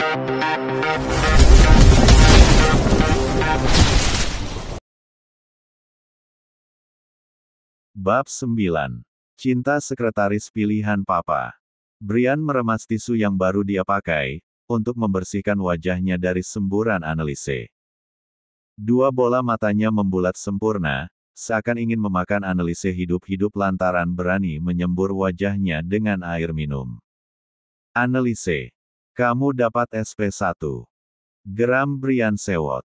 Bab 9. Cinta sekretaris pilihan Papa. Brian meremas tisu yang baru dia pakai, untuk membersihkan wajahnya dari semburan Anneliese. Dua bola matanya membulat sempurna, seakan ingin memakan Anneliese hidup-hidup lantaran berani menyembur wajahnya dengan air minum. Anneliese, kamu dapat SP1. Geram Brian sewot.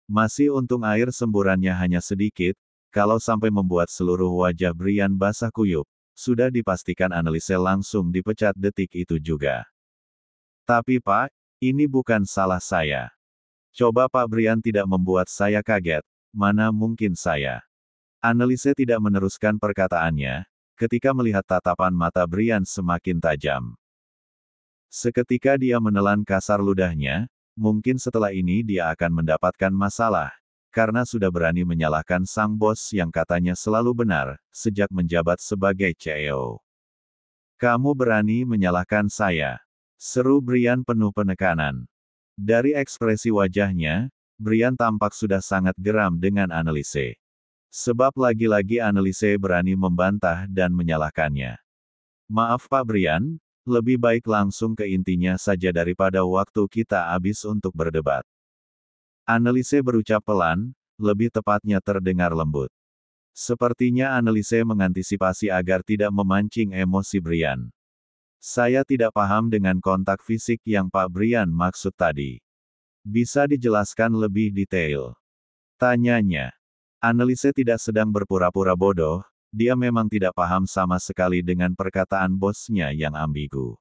Masih untung air semburannya hanya sedikit, kalau sampai membuat seluruh wajah Brian basah kuyup, sudah dipastikan Anneliese langsung dipecat detik itu juga. Tapi Pak, ini bukan salah saya. Coba Pak Brian tidak membuat saya kaget, mana mungkin saya. Anneliese tidak meneruskan perkataannya, ketika melihat tatapan mata Brian semakin tajam. Seketika dia menelan kasar ludahnya, mungkin setelah ini dia akan mendapatkan masalah, karena sudah berani menyalahkan sang bos yang katanya selalu benar, sejak menjabat sebagai CEO. Kamu berani menyalahkan saya? Seru Brian penuh penekanan. Dari ekspresi wajahnya, Brian tampak sudah sangat geram dengan Anneliese. Sebab lagi-lagi Anneliese berani membantah dan menyalahkannya. Maaf Pak Brian, lebih baik langsung ke intinya saja daripada waktu kita habis untuk berdebat. Anneliese berucap pelan, lebih tepatnya terdengar lembut. Sepertinya Anneliese mengantisipasi agar tidak memancing emosi Brian. Saya tidak paham dengan kontak fisik yang Pak Brian maksud tadi. Bisa dijelaskan lebih detail? Tanyanya. Anneliese tidak sedang berpura-pura bodoh, dia memang tidak paham sama sekali dengan perkataan bosnya yang ambigu.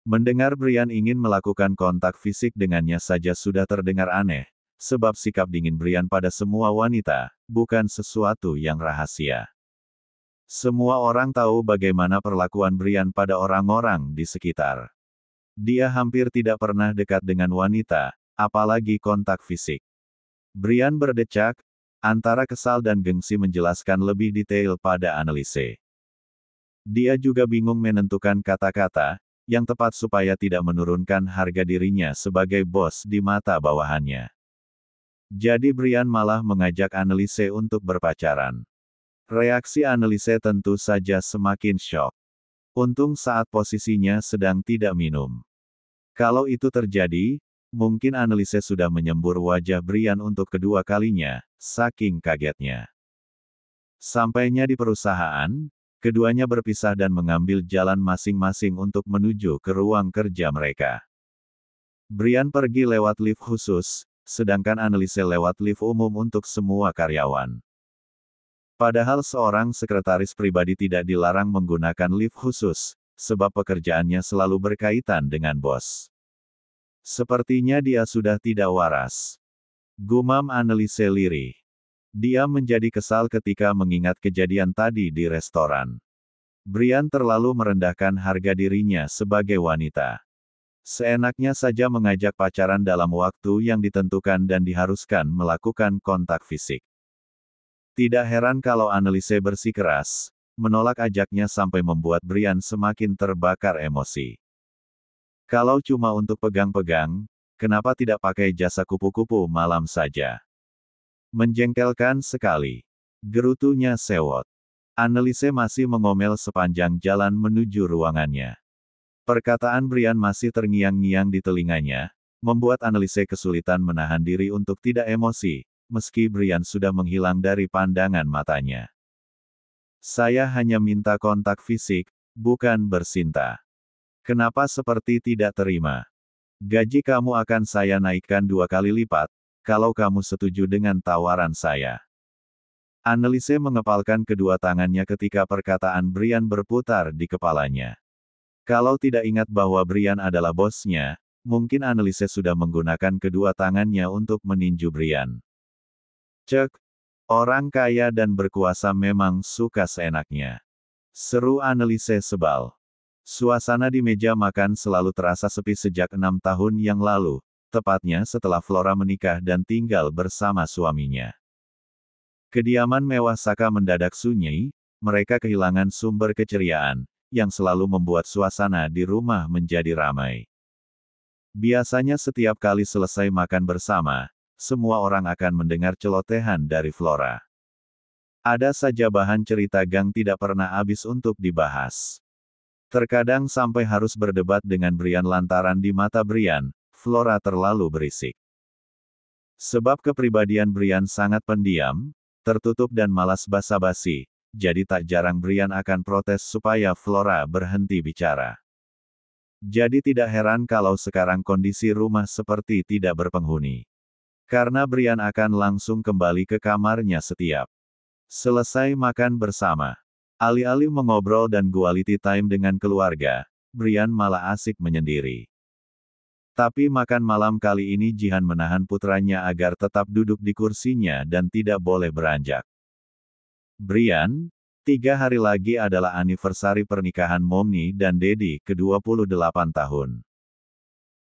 Mendengar Brian ingin melakukan kontak fisik dengannya saja sudah terdengar aneh, sebab sikap dingin Brian pada semua wanita, bukan sesuatu yang rahasia. Semua orang tahu bagaimana perlakuan Brian pada orang-orang di sekitar. Dia hampir tidak pernah dekat dengan wanita, apalagi kontak fisik. Brian berdecak, antara kesal dan gengsi menjelaskan lebih detail pada Anneliese. Dia juga bingung menentukan kata-kata yang tepat supaya tidak menurunkan harga dirinya sebagai bos di mata bawahannya. Jadi Brian malah mengajak Anneliese untuk berpacaran. Reaksi Anneliese tentu saja semakin syok. Untung saat posisinya sedang tidak minum. Kalau itu terjadi, mungkin Anneliese sudah menyembur wajah Brian untuk kedua kalinya, saking kagetnya. Sampainya di perusahaan, keduanya berpisah dan mengambil jalan masing-masing untuk menuju ke ruang kerja mereka. Brian pergi lewat lift khusus, sedangkan Anneliese lewat lift umum untuk semua karyawan. Padahal seorang sekretaris pribadi tidak dilarang menggunakan lift khusus, sebab pekerjaannya selalu berkaitan dengan bos. Sepertinya dia sudah tidak waras. Gumam Anneliese lirih. Dia menjadi kesal ketika mengingat kejadian tadi di restoran. Brian terlalu merendahkan harga dirinya sebagai wanita. Seenaknya saja mengajak pacaran dalam waktu yang ditentukan dan diharuskan melakukan kontak fisik. Tidak heran kalau Anneliese bersikeras, menolak ajaknya sampai membuat Brian semakin terbakar emosi. Kalau cuma untuk pegang-pegang, kenapa tidak pakai jasa kupu-kupu malam saja? Menjengkelkan sekali. Gerutunya sewot. Anneliese masih mengomel sepanjang jalan menuju ruangannya. Perkataan Brian masih terngiang-ngiang di telinganya, membuat Anneliese kesulitan menahan diri untuk tidak emosi, meski Brian sudah menghilang dari pandangan matanya. Saya hanya minta kontak fisik, bukan bercinta. Kenapa seperti tidak terima? Gaji kamu akan saya naikkan 2 kali lipat, kalau kamu setuju dengan tawaran saya. Anneliese mengepalkan kedua tangannya ketika perkataan Brian berputar di kepalanya. Kalau tidak ingat bahwa Brian adalah bosnya, mungkin Anneliese sudah menggunakan kedua tangannya untuk meninju Brian. Cek, orang kaya dan berkuasa memang suka seenaknya. Seru Anneliese sebal. Suasana di meja makan selalu terasa sepi sejak 6 tahun yang lalu, tepatnya setelah Flora menikah dan tinggal bersama suaminya. Kediaman mewah Saka mendadak sunyi, mereka kehilangan sumber keceriaan, yang selalu membuat suasana di rumah menjadi ramai. Biasanya setiap kali selesai makan bersama, semua orang akan mendengar celotehan dari Flora. Ada saja bahan cerita gang tidak pernah habis untuk dibahas. Terkadang sampai harus berdebat dengan Brian lantaran di mata Brian, Flora terlalu berisik. Sebab kepribadian Brian sangat pendiam, tertutup dan malas basa-basi, jadi tak jarang Brian akan protes supaya Flora berhenti bicara. Jadi tidak heran kalau sekarang kondisi rumah seperti tidak berpenghuni. Karena Brian akan langsung kembali ke kamarnya setiap selesai makan bersama. Alih-alih mengobrol dan quality time dengan keluarga, Brian malah asik menyendiri. Tapi makan malam kali ini Jihan menahan putranya agar tetap duduk di kursinya dan tidak boleh beranjak. Brian, 3 hari lagi adalah anniversary pernikahan Mommy dan Daddy ke-28 tahun.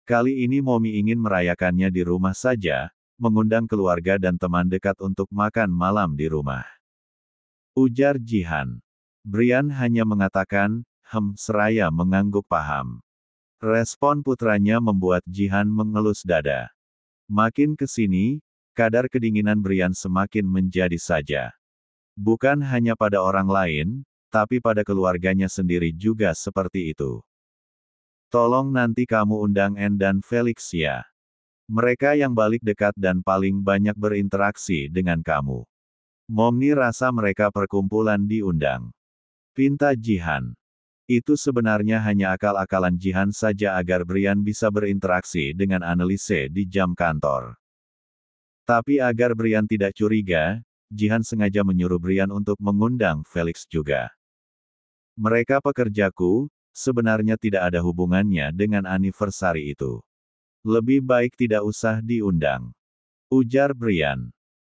Kali ini Mommy ingin merayakannya di rumah saja, mengundang keluarga dan teman dekat untuk makan malam di rumah. Ujar Jihan. Brian hanya mengatakan, seraya mengangguk paham. Respon putranya membuat Jihan mengelus dada. Makin kesini, kadar kedinginan Brian semakin menjadi saja. Bukan hanya pada orang lain, tapi pada keluarganya sendiri juga seperti itu. Tolong nanti kamu undang Anne dan Felix ya. Mereka yang balik dekat dan paling banyak berinteraksi dengan kamu. Mommy rasa mereka perkumpulan diundang. Pinta Jihan. Itu sebenarnya hanya akal-akalan Jihan saja agar Brian bisa berinteraksi dengan Annelise di jam kantor. Tapi agar Brian tidak curiga, Jihan sengaja menyuruh Brian untuk mengundang Felix juga. Mereka pekerjaku, sebenarnya tidak ada hubungannya dengan anniversary itu. Lebih baik tidak usah diundang. Ujar Brian.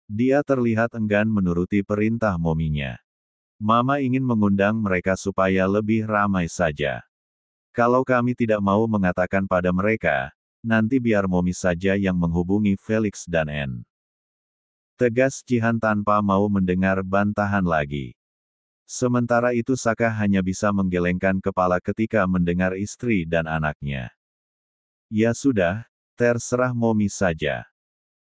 Dia terlihat enggan menuruti perintah mominya. Mama ingin mengundang mereka supaya lebih ramai saja. Kalau kami tidak mau mengatakan pada mereka, nanti biar Momi saja yang menghubungi Felix dan Anne. Tegas Jihan tanpa mau mendengar bantahan lagi. Sementara itu Saka hanya bisa menggelengkan kepala ketika mendengar istri dan anaknya. Ya sudah, terserah Momi saja.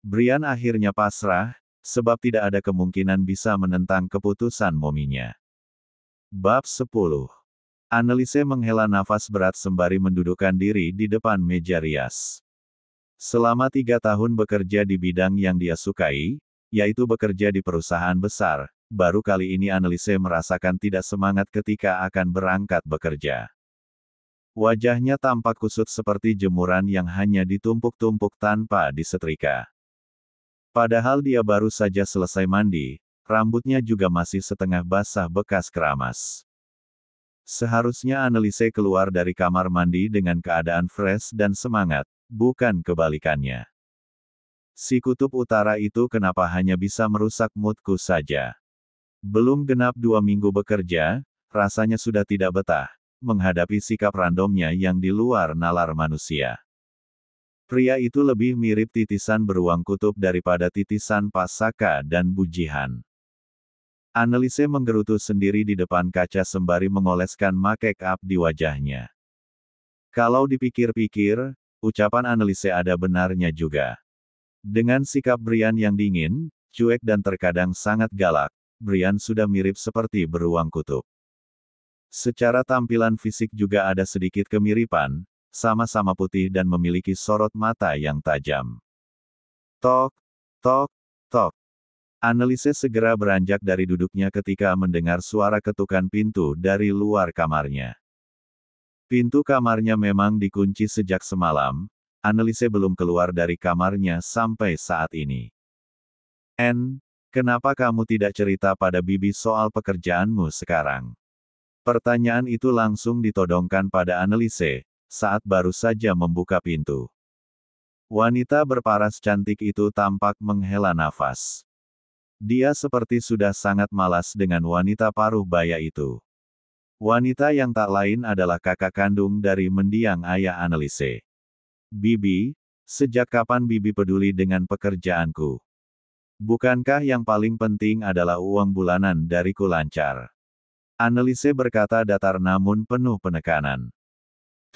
Brian akhirnya pasrah, sebab tidak ada kemungkinan bisa menentang keputusan mominya. Bab 10. Annelise menghela nafas berat sembari mendudukkan diri di depan meja rias. Selama 3 tahun bekerja di bidang yang dia sukai, yaitu bekerja di perusahaan besar, baru kali ini Annelise merasakan tidak semangat ketika akan berangkat bekerja. Wajahnya tampak kusut seperti jemuran yang hanya ditumpuk-tumpuk tanpa disetrika. Padahal dia baru saja selesai mandi, rambutnya juga masih setengah basah bekas keramas. Seharusnya Annelise keluar dari kamar mandi dengan keadaan fresh dan semangat, bukan kebalikannya. Si kutub utara itu kenapa hanya bisa merusak moodku saja. Belum genap 2 minggu bekerja, rasanya sudah tidak betah, menghadapi sikap randomnya yang di luar nalar manusia. Pria itu lebih mirip titisan beruang kutub daripada titisan Pak Saka dan Bu Jihan. Annelise menggerutu sendiri di depan kaca sembari mengoleskan make up di wajahnya. Kalau dipikir-pikir, ucapan Annelise ada benarnya juga. Dengan sikap Brian yang dingin, cuek dan terkadang sangat galak, Brian sudah mirip seperti beruang kutub. Secara tampilan fisik juga ada sedikit kemiripan, sama-sama putih dan memiliki sorot mata yang tajam. Tok, tok, tok. Annelise segera beranjak dari duduknya ketika mendengar suara ketukan pintu dari luar kamarnya. Pintu kamarnya memang dikunci sejak semalam, Annelise belum keluar dari kamarnya sampai saat ini. Anne, kenapa kamu tidak cerita pada Bibi soal pekerjaanmu sekarang? Pertanyaan itu langsung ditodongkan pada Annelise, saat baru saja membuka pintu. Wanita berparas cantik itu tampak menghela nafas. Dia seperti sudah sangat malas dengan wanita paruh baya itu. Wanita yang tak lain adalah kakak kandung dari mendiang ayah Annelise. Bibi, sejak kapan Bibi peduli dengan pekerjaanku? Bukankah yang paling penting adalah uang bulanan dariku lancar? Annelise berkata datar namun penuh penekanan.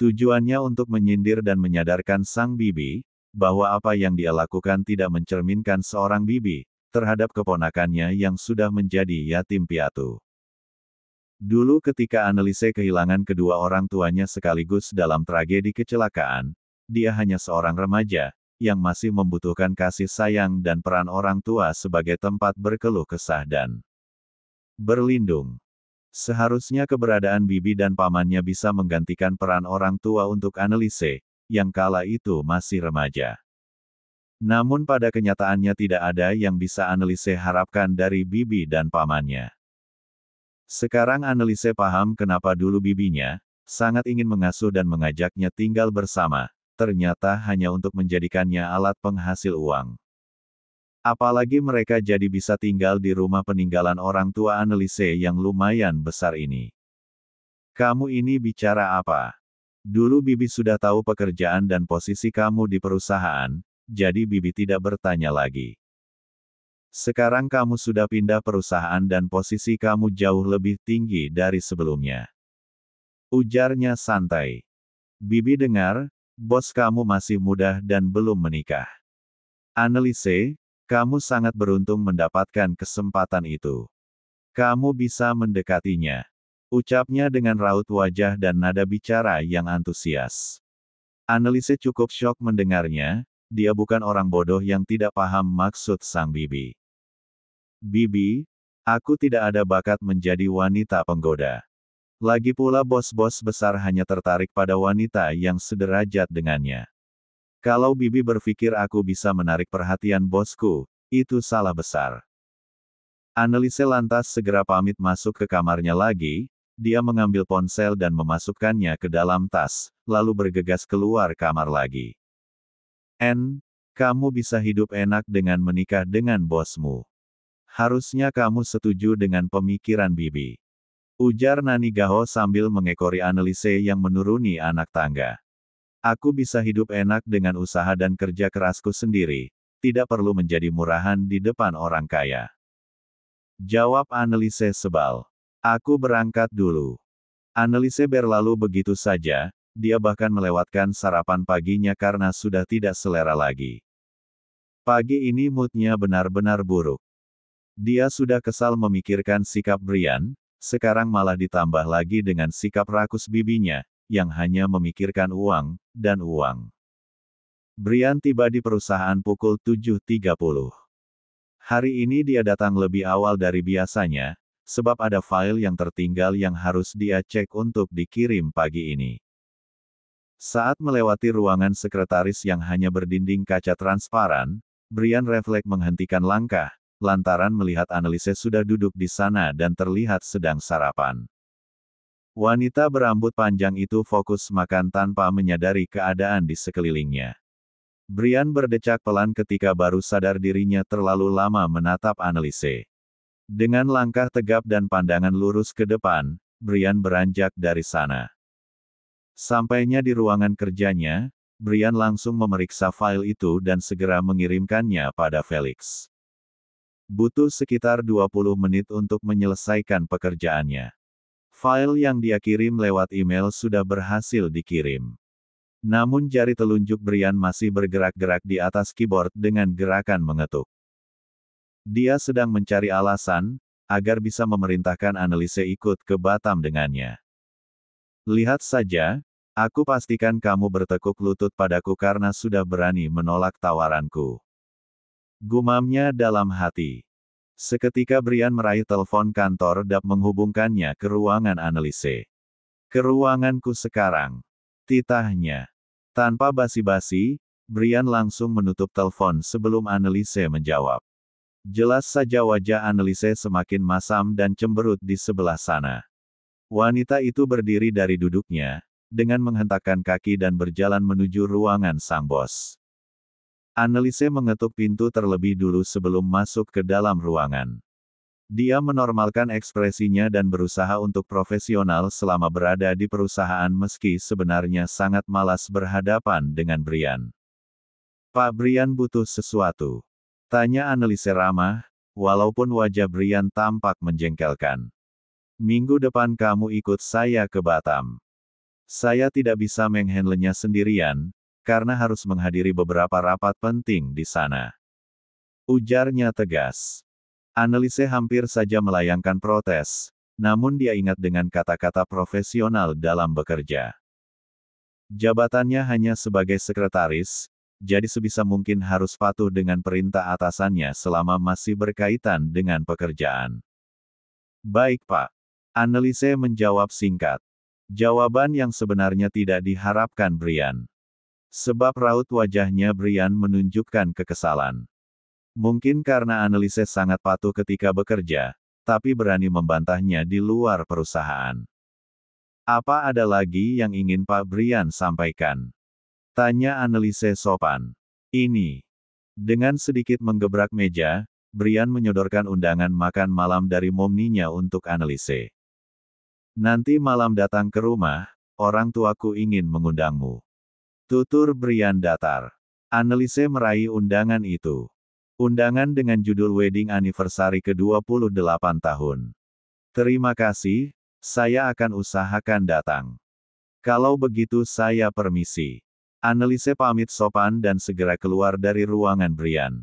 Tujuannya untuk menyindir dan menyadarkan sang bibi, bahwa apa yang dia lakukan tidak mencerminkan seorang bibi, terhadap keponakannya yang sudah menjadi yatim piatu. Dulu ketika Anneliese kehilangan kedua orang tuanya sekaligus dalam tragedi kecelakaan, dia hanya seorang remaja, yang masih membutuhkan kasih sayang dan peran orang tua sebagai tempat berkeluh kesah dan berlindung. Seharusnya keberadaan bibi dan pamannya bisa menggantikan peran orang tua untuk Anneliese, yang kala itu masih remaja. Namun pada kenyataannya tidak ada yang bisa Anneliese harapkan dari bibi dan pamannya. Sekarang Anneliese paham kenapa dulu bibinya sangat ingin mengasuh dan mengajaknya tinggal bersama, ternyata hanya untuk menjadikannya alat penghasil uang. Apalagi mereka jadi bisa tinggal di rumah peninggalan orang tua Anneliese yang lumayan besar ini. Kamu ini bicara apa? Dulu bibi sudah tahu pekerjaan dan posisi kamu di perusahaan, jadi bibi tidak bertanya lagi. Sekarang kamu sudah pindah perusahaan dan posisi kamu jauh lebih tinggi dari sebelumnya. Ujarnya santai. Bibi dengar, bos kamu masih muda dan belum menikah. Anneliese, kamu sangat beruntung mendapatkan kesempatan itu. Kamu bisa mendekatinya. Ucapnya dengan raut wajah dan nada bicara yang antusias. Anneliese cukup syok mendengarnya, dia bukan orang bodoh yang tidak paham maksud sang bibi. Bibi, aku tidak ada bakat menjadi wanita penggoda. Lagi pula bos-bos besar hanya tertarik pada wanita yang sederajat dengannya. Kalau bibi berpikir aku bisa menarik perhatian bosku, itu salah besar. Anneliese lantas segera pamit masuk ke kamarnya lagi, dia mengambil ponsel dan memasukkannya ke dalam tas, lalu bergegas keluar kamar lagi. Kamu bisa hidup enak dengan menikah dengan bosmu. Harusnya kamu setuju dengan pemikiran bibi. Ujar Nani Gaho sambil mengekori Anneliese yang menuruni anak tangga. Aku bisa hidup enak dengan usaha dan kerja kerasku sendiri, tidak perlu menjadi murahan di depan orang kaya. Jawab Anneliese sebal. Aku berangkat dulu. Anneliese berlalu begitu saja, dia bahkan melewatkan sarapan paginya karena sudah tidak selera lagi. Pagi ini moodnya benar-benar buruk. Dia sudah kesal memikirkan sikap Brian, sekarang malah ditambah lagi dengan sikap rakus bibinya, yang hanya memikirkan uang, dan uang. Brian tiba di perusahaan pukul 7.30. Hari ini dia datang lebih awal dari biasanya, sebab ada file yang tertinggal yang harus dia cek untuk dikirim pagi ini. Saat melewati ruangan sekretaris yang hanya berdinding kaca transparan, Brian refleks menghentikan langkah, lantaran melihat Anneliese sudah duduk di sana dan terlihat sedang sarapan. Wanita berambut panjang itu fokus makan tanpa menyadari keadaan di sekelilingnya. Brian berdecak pelan ketika baru sadar dirinya terlalu lama menatap Anneliese. Dengan langkah tegap dan pandangan lurus ke depan, Brian beranjak dari sana. Sampainya di ruangan kerjanya, Brian langsung memeriksa file itu dan segera mengirimkannya pada Felix. Butuh sekitar 20 menit untuk menyelesaikan pekerjaannya. File yang dia kirim lewat email sudah berhasil dikirim. Namun jari telunjuk Brian masih bergerak-gerak di atas keyboard dengan gerakan mengetuk. Dia sedang mencari alasan, agar bisa memerintahkan Anneliese ikut ke Batam dengannya. Lihat saja, aku pastikan kamu bertekuk lutut padaku karena sudah berani menolak tawaranku. Gumamnya dalam hati. Seketika Brian meraih telepon kantor dan menghubungkannya ke ruangan Anneliese. Ke ruanganku sekarang. Titahnya. Tanpa basi-basi, Brian langsung menutup telepon sebelum Anneliese menjawab. Jelas saja wajah Anneliese semakin masam dan cemberut di sebelah sana. Wanita itu berdiri dari duduknya, dengan menghentakkan kaki dan berjalan menuju ruangan sang bos. Anneliese mengetuk pintu terlebih dulu sebelum masuk ke dalam ruangan. Dia menormalkan ekspresinya dan berusaha untuk profesional selama berada di perusahaan meski sebenarnya sangat malas berhadapan dengan Brian. Pak Brian butuh sesuatu. Tanya Anneliese ramah, walaupun wajah Brian tampak menjengkelkan. Minggu depan kamu ikut saya ke Batam. Saya tidak bisa menghandlenya sendirian, karena harus menghadiri beberapa rapat penting di sana. Ujarnya tegas. Anneliese hampir saja melayangkan protes, namun dia ingat dengan kata-kata profesional dalam bekerja. Jabatannya hanya sebagai sekretaris, jadi sebisa mungkin harus patuh dengan perintah atasannya selama masih berkaitan dengan pekerjaan. Baik Pak. Anneliese menjawab singkat. Jawaban yang sebenarnya tidak diharapkan Brian. Sebab raut wajahnya Brian menunjukkan kekesalan. Mungkin karena Anneliese sangat patuh ketika bekerja, tapi berani membantahnya di luar perusahaan. Apa ada lagi yang ingin Pak Brian sampaikan? Tanya Anneliese sopan. Ini. Dengan sedikit menggebrak meja, Brian menyodorkan undangan makan malam dari momninya untuk Anneliese. Nanti malam datang ke rumah, orang tuaku ingin mengundangmu. Tutur Brian datar. Anneliese meraih undangan itu. Undangan dengan judul Wedding Anniversary ke-28 tahun. Terima kasih, saya akan usahakan datang. Kalau begitu saya permisi. Anneliese pamit sopan dan segera keluar dari ruangan Brian.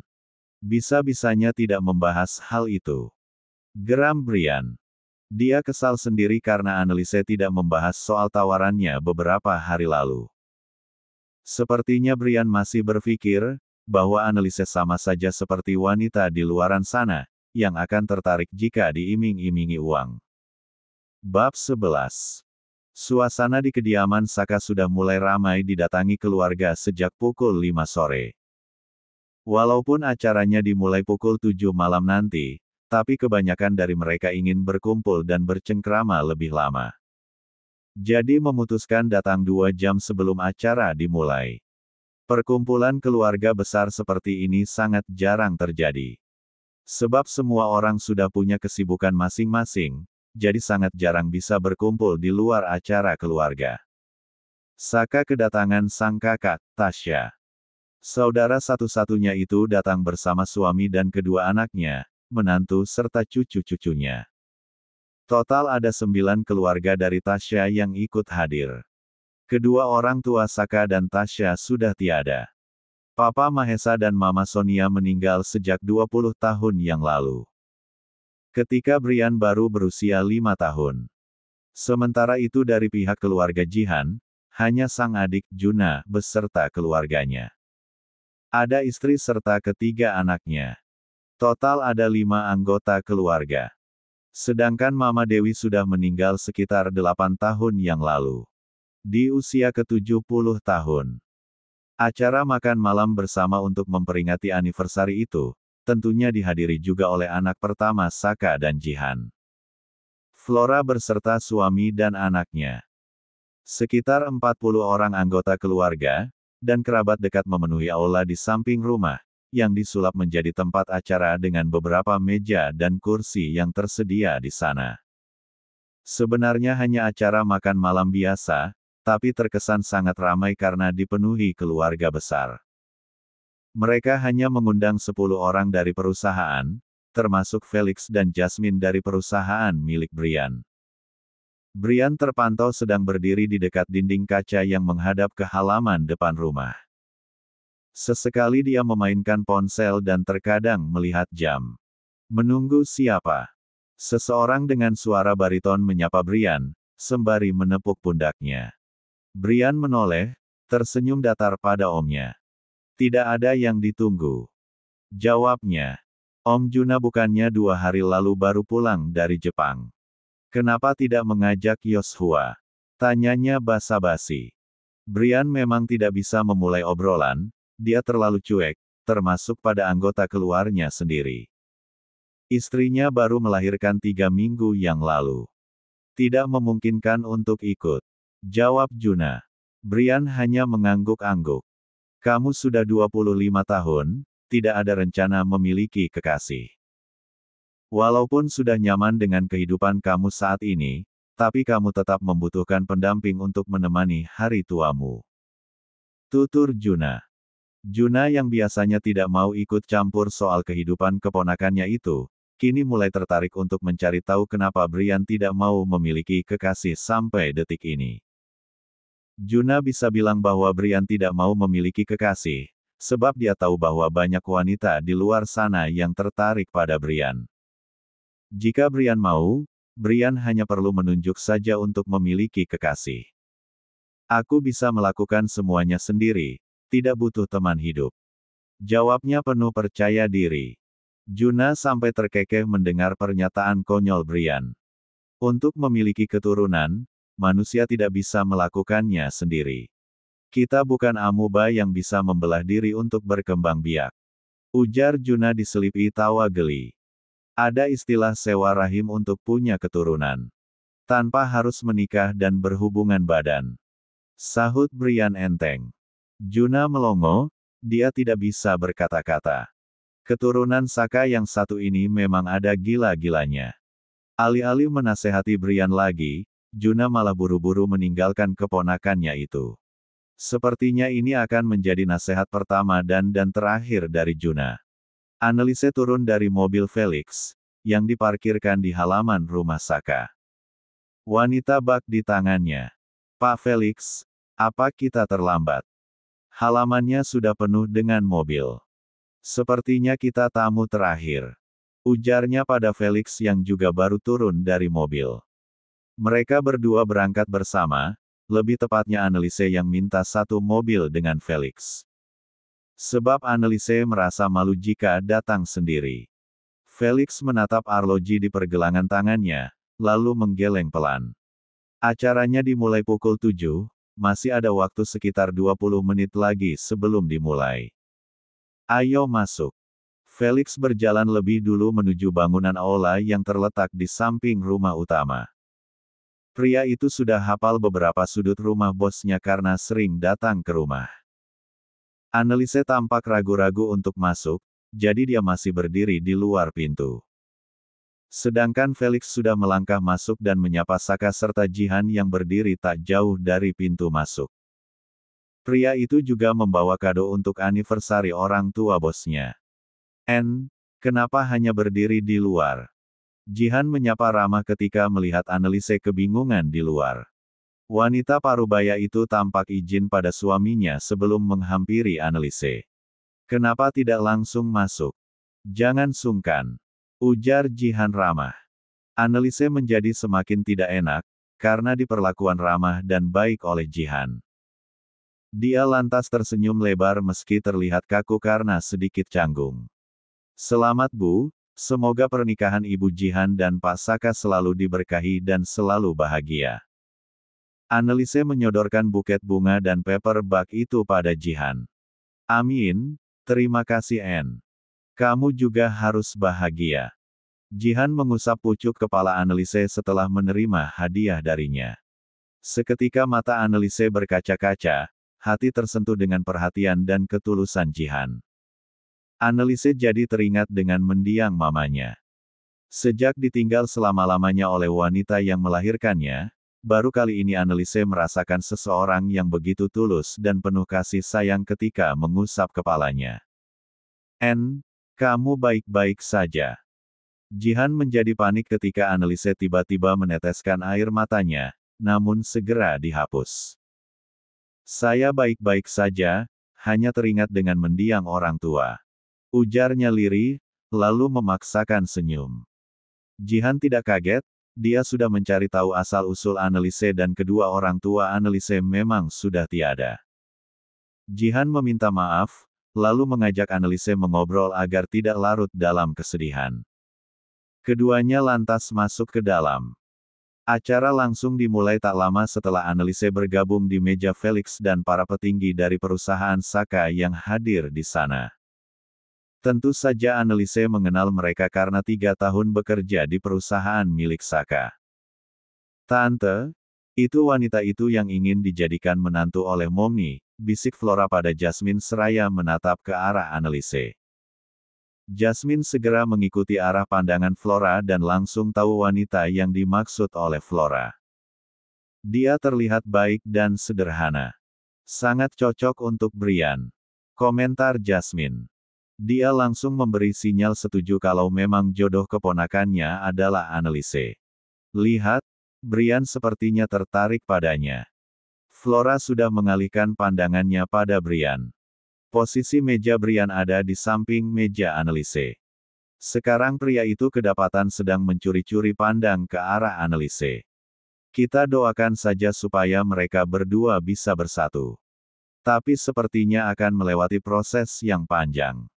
Bisa-bisanya tidak membahas hal itu. Geram Brian. Dia kesal sendiri karena Anneliese tidak membahas soal tawarannya beberapa hari lalu. Sepertinya Brian masih berpikir, bahwa Anneliese sama saja seperti wanita di luaran sana, yang akan tertarik jika diiming-imingi uang. Bab 11. Suasana di kediaman Saka sudah mulai ramai didatangi keluarga sejak pukul 5 sore. Walaupun acaranya dimulai pukul 7 malam nanti, tapi kebanyakan dari mereka ingin berkumpul dan bercengkrama lebih lama. Jadi memutuskan datang 2 jam sebelum acara dimulai. Perkumpulan keluarga besar seperti ini sangat jarang terjadi. Sebab semua orang sudah punya kesibukan masing-masing, jadi sangat jarang bisa berkumpul di luar acara keluarga. Saka kedatangan sang kakak, Tasya. Saudara satu-satunya itu datang bersama suami dan kedua anaknya, menantu serta cucu-cucunya. Total ada 9 keluarga dari Tasya yang ikut hadir. Kedua orang tua Saka dan Tasya sudah tiada. Papa Mahesa dan Mama Sonia meninggal sejak 20 tahun yang lalu. Ketika Brian baru berusia 5 tahun. Sementara itu dari pihak keluarga Jihan, hanya sang adik Juna beserta keluarganya. Ada istri serta ketiga anaknya. Total ada 5 anggota keluarga. Sedangkan Mama Dewi sudah meninggal sekitar 8 tahun yang lalu. Di usia ke-70 tahun. Acara makan malam bersama untuk memperingati anniversary itu, tentunya dihadiri juga oleh anak pertama Saka dan Jihan. Flora beserta suami dan anaknya. Sekitar 40 orang anggota keluarga, dan kerabat dekat memenuhi aula di samping rumah, yang disulap menjadi tempat acara dengan beberapa meja dan kursi yang tersedia di sana. Sebenarnya hanya acara makan malam biasa, tapi terkesan sangat ramai karena dipenuhi keluarga besar. Mereka hanya mengundang 10 orang dari perusahaan, termasuk Felix dan Jasmine dari perusahaan milik Brian. Brian terpantau sedang berdiri di dekat dinding kaca yang menghadap ke halaman depan rumah. Sesekali dia memainkan ponsel dan terkadang melihat jam. Menunggu siapa? Seseorang dengan suara bariton menyapa Brian, sembari menepuk pundaknya. Brian menoleh, tersenyum datar pada omnya. Tidak ada yang ditunggu. Jawabnya. Om Juna bukannya 2 hari lalu baru pulang dari Jepang. Kenapa tidak mengajak Yoshua? Tanyanya basa-basi. Brian memang tidak bisa memulai obrolan, dia terlalu cuek, termasuk pada anggota keluarnya sendiri. Istrinya baru melahirkan 3 minggu yang lalu. Tidak memungkinkan untuk ikut. Jawab Juna. Brian hanya mengangguk-angguk. Kamu sudah 25 tahun, tidak ada rencana memiliki kekasih. Walaupun sudah nyaman dengan kehidupan kamu saat ini, tapi kamu tetap membutuhkan pendamping untuk menemani hari tuamu. Tutur Juna. Juna yang biasanya tidak mau ikut campur soal kehidupan keponakannya itu, kini mulai tertarik untuk mencari tahu kenapa Brian tidak mau memiliki kekasih sampai detik ini. Juna bisa bilang bahwa Brian tidak mau memiliki kekasih, sebab dia tahu bahwa banyak wanita di luar sana yang tertarik pada Brian. Jika Brian mau, Brian hanya perlu menunjuk saja untuk memiliki kekasih. Aku bisa melakukan semuanya sendiri, tidak butuh teman hidup. Jawabnya penuh percaya diri. Juna sampai terkekeh mendengar pernyataan konyol Brian. Untuk memiliki keturunan, manusia tidak bisa melakukannya sendiri. Kita bukan amuba yang bisa membelah diri untuk berkembang biak. Ujar Juna diselipi tawa geli. Ada istilah sewa rahim untuk punya keturunan. Tanpa harus menikah dan berhubungan badan. Sahut Brian enteng. Juna melongo, dia tidak bisa berkata-kata. Keturunan Saka yang satu ini memang ada gila-gilanya. Alih-alih menasehati Brian lagi, Juna malah buru-buru meninggalkan keponakannya itu. Sepertinya ini akan menjadi nasihat pertama dan terakhir dari Juna. Anneliese turun dari mobil Felix, yang diparkirkan di halaman rumah Saka. Wanita bak di tangannya. Pak Felix, apa kita terlambat? Halamannya sudah penuh dengan mobil. Sepertinya kita tamu terakhir. Ujarnya pada Felix yang juga baru turun dari mobil. Mereka berdua berangkat bersama, lebih tepatnya Anneliese yang minta satu mobil dengan Felix. Sebab Anneliese merasa malu jika datang sendiri. Felix menatap arloji di pergelangan tangannya, lalu menggeleng pelan. Acaranya dimulai pukul 7, masih ada waktu sekitar 20 menit lagi sebelum dimulai. Ayo masuk. Felix berjalan lebih dulu menuju bangunan aula yang terletak di samping rumah utama. Pria itu sudah hafal beberapa sudut rumah bosnya karena sering datang ke rumah. Anneliese tampak ragu-ragu untuk masuk, jadi dia masih berdiri di luar pintu. Sedangkan Felix sudah melangkah masuk dan menyapa Saka serta Jihan yang berdiri tak jauh dari pintu masuk. Pria itu juga membawa kado untuk anniversary orang tua bosnya. Kenapa hanya berdiri di luar? Jihan menyapa ramah ketika melihat Anneliese kebingungan di luar. Wanita parubaya itu tampak izin pada suaminya sebelum menghampiri Anneliese. Kenapa tidak langsung masuk? Jangan sungkan. Ujar Jihan ramah. Anneliese menjadi semakin tidak enak, karena diperlakukan ramah dan baik oleh Jihan. Dia lantas tersenyum lebar meski terlihat kaku karena sedikit canggung. Selamat Bu, semoga pernikahan Ibu Jihan dan Pak Saka selalu diberkahi dan selalu bahagia. Anneliese menyodorkan buket bunga dan paper bag itu pada Jihan. Amin, terima kasih Anne. Kamu juga harus bahagia. Jihan mengusap pucuk kepala Anneliese setelah menerima hadiah darinya. Seketika mata Anneliese berkaca-kaca, hati tersentuh dengan perhatian dan ketulusan Jihan. Anneliese jadi teringat dengan mendiang mamanya. Sejak ditinggal selama-lamanya oleh wanita yang melahirkannya, baru kali ini Anneliese merasakan seseorang yang begitu tulus dan penuh kasih sayang ketika mengusap kepalanya. Kamu baik-baik saja. Jihan menjadi panik ketika Anneliese tiba-tiba meneteskan air matanya, namun segera dihapus. Saya baik-baik saja, hanya teringat dengan mendiang orang tua. Ujarnya lirih, lalu memaksakan senyum. Jihan tidak kaget, dia sudah mencari tahu asal-usul Anneliese dan kedua orang tua Anneliese memang sudah tiada. Jihan meminta maaf, lalu mengajak Anneliese mengobrol agar tidak larut dalam kesedihan. Keduanya lantas masuk ke dalam. Acara langsung dimulai tak lama setelah Anneliese bergabung di meja Felix dan para petinggi dari perusahaan Saka yang hadir di sana. Tentu saja Anneliese mengenal mereka karena 3 tahun bekerja di perusahaan milik Saka. Tante, itu wanita itu yang ingin dijadikan menantu oleh Mommy, bisik Flora pada Jasmine seraya menatap ke arah Anneliese. Jasmine segera mengikuti arah pandangan Flora dan langsung tahu wanita yang dimaksud oleh Flora. Dia terlihat baik dan sederhana. Sangat cocok untuk Brian. Komentar Jasmine. Dia langsung memberi sinyal setuju kalau memang jodoh keponakannya adalah Anneliese. Lihat, Brian sepertinya tertarik padanya. Flora sudah mengalihkan pandangannya pada Brian. Posisi meja Brian ada di samping meja Annelise. Sekarang pria itu kedapatan sedang mencuri-curi pandang ke arah Annelise. Kita doakan saja supaya mereka berdua bisa bersatu. Tapi sepertinya akan melewati proses yang panjang.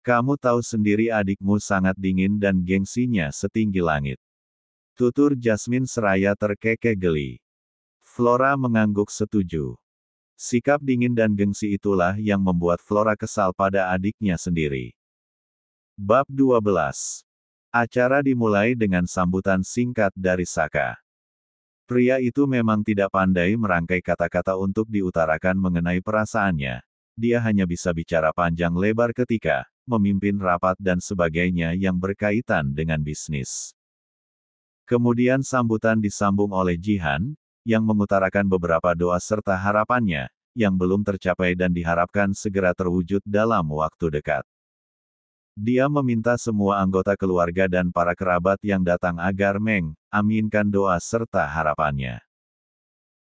Kamu tahu sendiri adikmu sangat dingin dan gengsinya setinggi langit. Tutur Jasmine seraya terkekeh geli. Flora mengangguk setuju. Sikap dingin dan gengsi itulah yang membuat Flora kesal pada adiknya sendiri. Bab 12. Acara dimulai dengan sambutan singkat dari Saka. Pria itu memang tidak pandai merangkai kata-kata untuk diutarakan mengenai perasaannya. Dia hanya bisa bicara panjang lebar ketika memimpin rapat dan sebagainya yang berkaitan dengan bisnis. Kemudian sambutan disambung oleh Jihan, yang mengutarakan beberapa doa serta harapannya, yang belum tercapai dan diharapkan segera terwujud dalam waktu dekat. Dia meminta semua anggota keluarga dan para kerabat yang datang agar mengaminkan doa serta harapannya.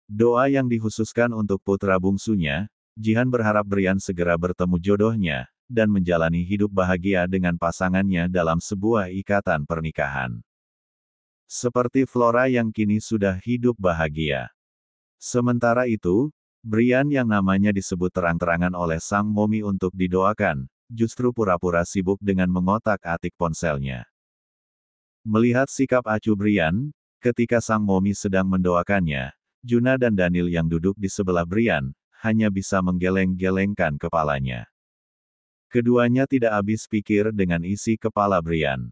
Doa yang dikhususkan untuk putra bungsunya, Jihan berharap Brian segera bertemu jodohnya, dan menjalani hidup bahagia dengan pasangannya dalam sebuah ikatan pernikahan. Seperti Flora yang kini sudah hidup bahagia. Sementara itu, Brian yang namanya disebut terang-terangan oleh sang momi untuk didoakan, justru pura-pura sibuk dengan mengotak-atik ponselnya. Melihat sikap acuh Brian, ketika sang momi sedang mendoakannya, Juna dan Daniel yang duduk di sebelah Brian, hanya bisa menggeleng-gelengkan kepalanya. Keduanya tidak habis pikir dengan isi kepala Brian.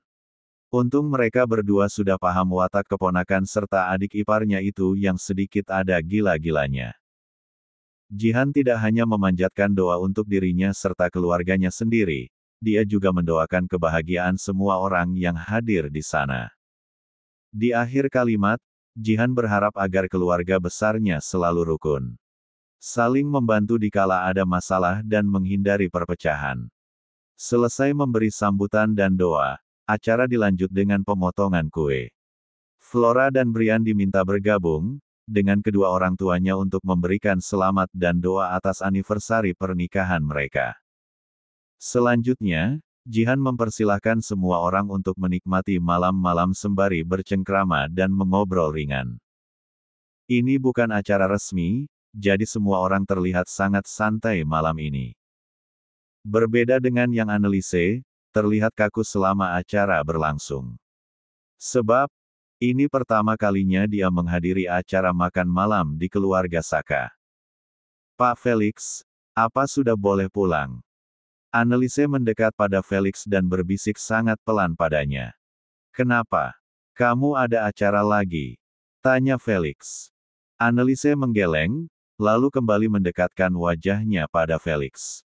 Untung mereka berdua sudah paham watak keponakan serta adik iparnya itu yang sedikit ada gila-gilanya. Jihan tidak hanya memanjatkan doa untuk dirinya serta keluarganya sendiri, dia juga mendoakan kebahagiaan semua orang yang hadir di sana. Di akhir kalimat, Jihan berharap agar keluarga besarnya selalu rukun. Saling membantu dikala ada masalah dan menghindari perpecahan. Selesai memberi sambutan dan doa, acara dilanjut dengan pemotongan kue. Flora dan Brian diminta bergabung dengan kedua orang tuanya untuk memberikan selamat dan doa atas anniversary pernikahan mereka. Selanjutnya, Jihan mempersilahkan semua orang untuk menikmati malam-malam sembari bercengkrama dan mengobrol ringan. Ini bukan acara resmi, jadi semua orang terlihat sangat santai malam ini. Berbeda dengan yang Annelise, terlihat kaku selama acara berlangsung. Sebab, ini pertama kalinya dia menghadiri acara makan malam di keluarga Saka. Pak Felix, apa sudah boleh pulang? Annelise mendekat pada Felix dan berbisik sangat pelan padanya. Kenapa? Kamu ada acara lagi? Tanya Felix. Annelise menggeleng, lalu kembali mendekatkan wajahnya pada Felix.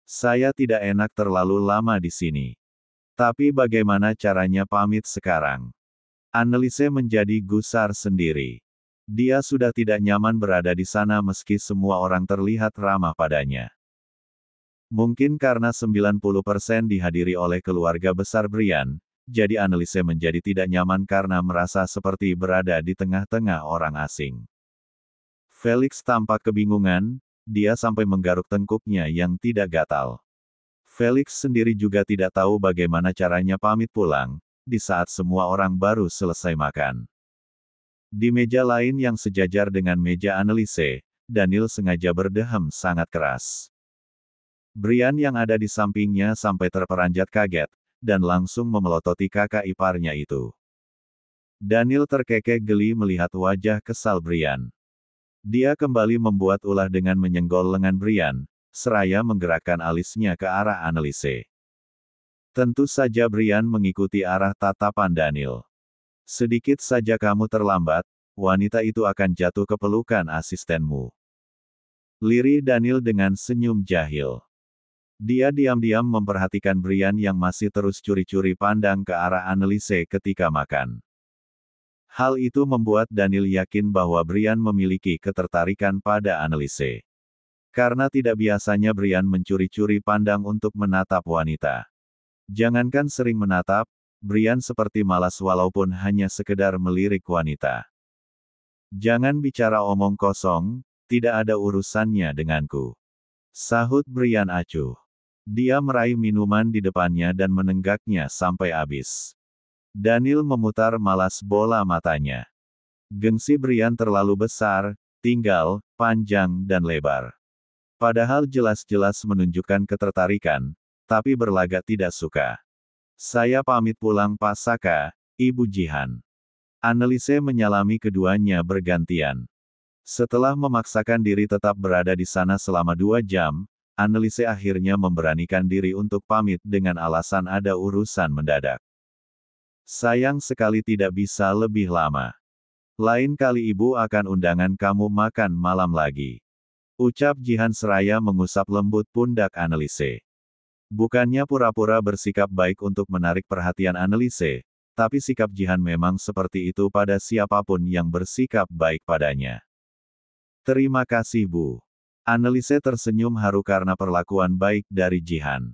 Saya tidak enak terlalu lama di sini. Tapi bagaimana caranya pamit sekarang? Annelise menjadi gusar sendiri. Dia sudah tidak nyaman berada di sana meski semua orang terlihat ramah padanya. Mungkin karena 90% dihadiri oleh keluarga besar Brian, jadi Annelise menjadi tidak nyaman karena merasa seperti berada di tengah-tengah orang asing. Felix tampak kebingungan. Dia sampai menggaruk tengkuknya yang tidak gatal. Felix sendiri juga tidak tahu bagaimana caranya pamit pulang, di saat semua orang baru selesai makan. Di meja lain yang sejajar dengan meja Annelise, Daniel sengaja berdehem sangat keras. Brian yang ada di sampingnya sampai terperanjat kaget, dan langsung memelototi kakak iparnya itu. Daniel terkekeh geli melihat wajah kesal Brian. Dia kembali membuat ulah dengan menyenggol lengan Brian, seraya menggerakkan alisnya ke arah Annelise. Tentu saja Brian mengikuti arah tatapan Daniel. Sedikit saja kamu terlambat, wanita itu akan jatuh ke pelukan asistenmu. Lirih Daniel dengan senyum jahil. Dia diam-diam memperhatikan Brian yang masih terus curi-curi pandang ke arah Annelise ketika makan. Hal itu membuat Daniel yakin bahwa Brian memiliki ketertarikan pada Annelise. Karena tidak biasanya Brian mencuri-curi pandang untuk menatap wanita. Jangankan sering menatap, Brian seperti malas walaupun hanya sekedar melirik wanita. Jangan bicara omong kosong, tidak ada urusannya denganku. Sahut Brian acuh. Dia meraih minuman di depannya dan menenggaknya sampai habis. Daniel memutar malas bola matanya. Gengsi Brian terlalu besar, tinggal, panjang dan lebar. Padahal jelas-jelas menunjukkan ketertarikan, tapi berlagak tidak suka. Saya pamit pulang Pak Saka, Ibu Jihan. Anneliese menyalami keduanya bergantian. Setelah memaksakan diri tetap berada di sana selama 2 jam, Anneliese akhirnya memberanikan diri untuk pamit dengan alasan ada urusan mendadak. Sayang sekali tidak bisa lebih lama. Lain kali ibu akan undangan kamu makan malam lagi. Ucap Jihan seraya mengusap lembut pundak Anneliese. Bukannya pura-pura bersikap baik untuk menarik perhatian Anneliese, tapi sikap Jihan memang seperti itu pada siapapun yang bersikap baik padanya. Terima kasih Bu. Anneliese tersenyum haru karena perlakuan baik dari Jihan.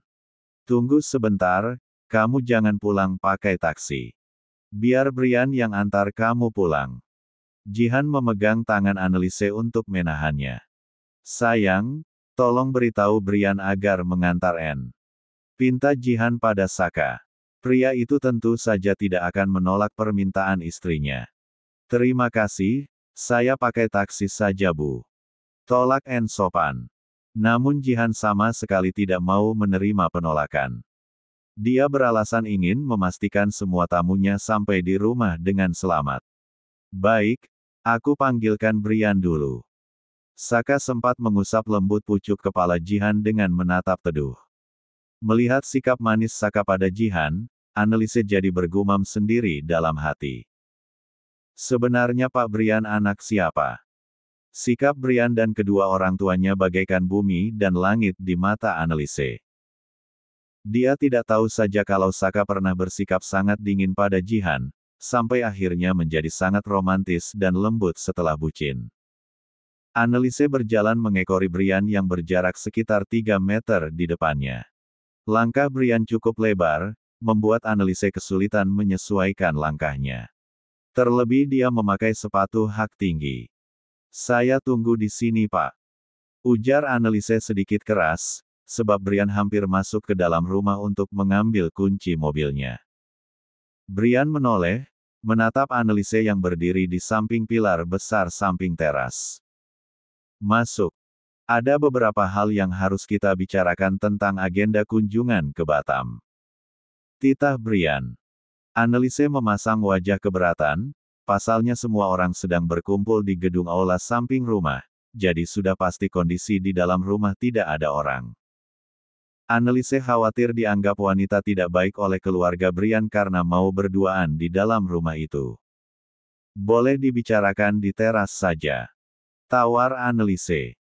Tunggu sebentar, kamu jangan pulang pakai taksi. Biar Brian yang antar kamu pulang. Jihan memegang tangan Anneliese untuk menahannya. Sayang, tolong beritahu Brian agar mengantar N. Pinta Jihan pada Saka. Pria itu tentu saja tidak akan menolak permintaan istrinya. Terima kasih, saya pakai taksi saja Bu. Tolak N sopan. Namun Jihan sama sekali tidak mau menerima penolakan. Dia beralasan ingin memastikan semua tamunya sampai di rumah dengan selamat. Baik, aku panggilkan Brian dulu. Saka sempat mengusap lembut pucuk kepala Jihan dengan menatap teduh. Melihat sikap manis Saka pada Jihan, Anneliese jadi bergumam sendiri dalam hati. Sebenarnya Pak Brian anak siapa? Sikap Brian dan kedua orang tuanya bagaikan bumi dan langit di mata Anneliese. Dia tidak tahu saja kalau Saka pernah bersikap sangat dingin pada Jihan, sampai akhirnya menjadi sangat romantis dan lembut setelah bucin. Anneliese berjalan mengekori Brian yang berjarak sekitar 3 meter di depannya. Langkah Brian cukup lebar, membuat Anneliese kesulitan menyesuaikan langkahnya. Terlebih dia memakai sepatu hak tinggi. Saya tunggu di sini Pak. Ujar Anneliese sedikit keras, sebab Brian hampir masuk ke dalam rumah untuk mengambil kunci mobilnya. Brian menoleh, menatap Anneliese yang berdiri di samping pilar besar samping teras. Masuk. Ada beberapa hal yang harus kita bicarakan tentang agenda kunjungan ke Batam. Titah Brian. Anneliese memasang wajah keberatan, pasalnya semua orang sedang berkumpul di gedung aula samping rumah, jadi sudah pasti kondisi di dalam rumah tidak ada orang. Anneliese khawatir dianggap wanita tidak baik oleh keluarga Brian karena mau berduaan di dalam rumah itu. Boleh dibicarakan di teras saja. Tawar Anneliese.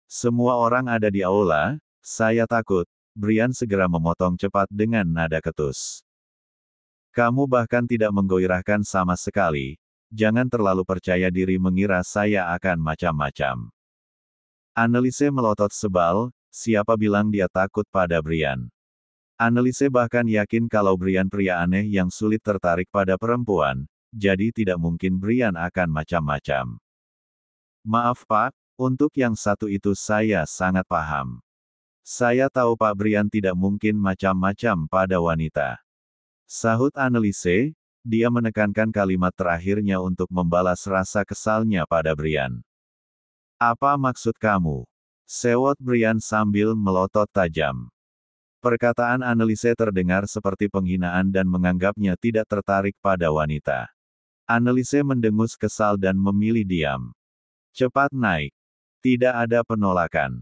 Semua orang ada di aula, saya takut. Brian segera memotong cepat dengan nada ketus. Kamu bahkan tidak menggoirahkan sama sekali, jangan terlalu percaya diri mengira saya akan macam-macam. Anneliese melotot sebal, siapa bilang dia takut pada Brian. Anneliese bahkan yakin kalau Brian pria aneh yang sulit tertarik pada perempuan, jadi tidak mungkin Brian akan macam-macam. Maaf Pak, untuk yang satu itu saya sangat paham. Saya tahu Pak Brian tidak mungkin macam-macam pada wanita. Sahut Anneliese, dia menekankan kalimat terakhirnya untuk membalas rasa kesalnya pada Brian. Apa maksud kamu? Sewot Brian sambil melotot tajam. Perkataan Anneliese terdengar seperti penghinaan dan menganggapnya tidak tertarik pada wanita. Anneliese mendengus kesal dan memilih diam. Cepat naik. Tidak ada penolakan.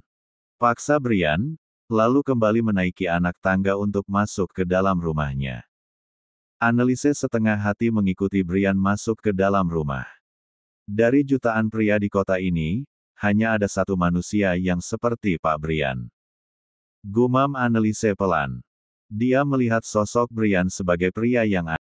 Paksa Brian, lalu kembali menaiki anak tangga untuk masuk ke dalam rumahnya. Anneliese setengah hati mengikuti Brian masuk ke dalam rumah. Dari jutaan pria di kota ini, hanya ada satu manusia yang seperti Pak Brian. Gumam Anneliese pelan. Dia melihat sosok Brian sebagai pria yang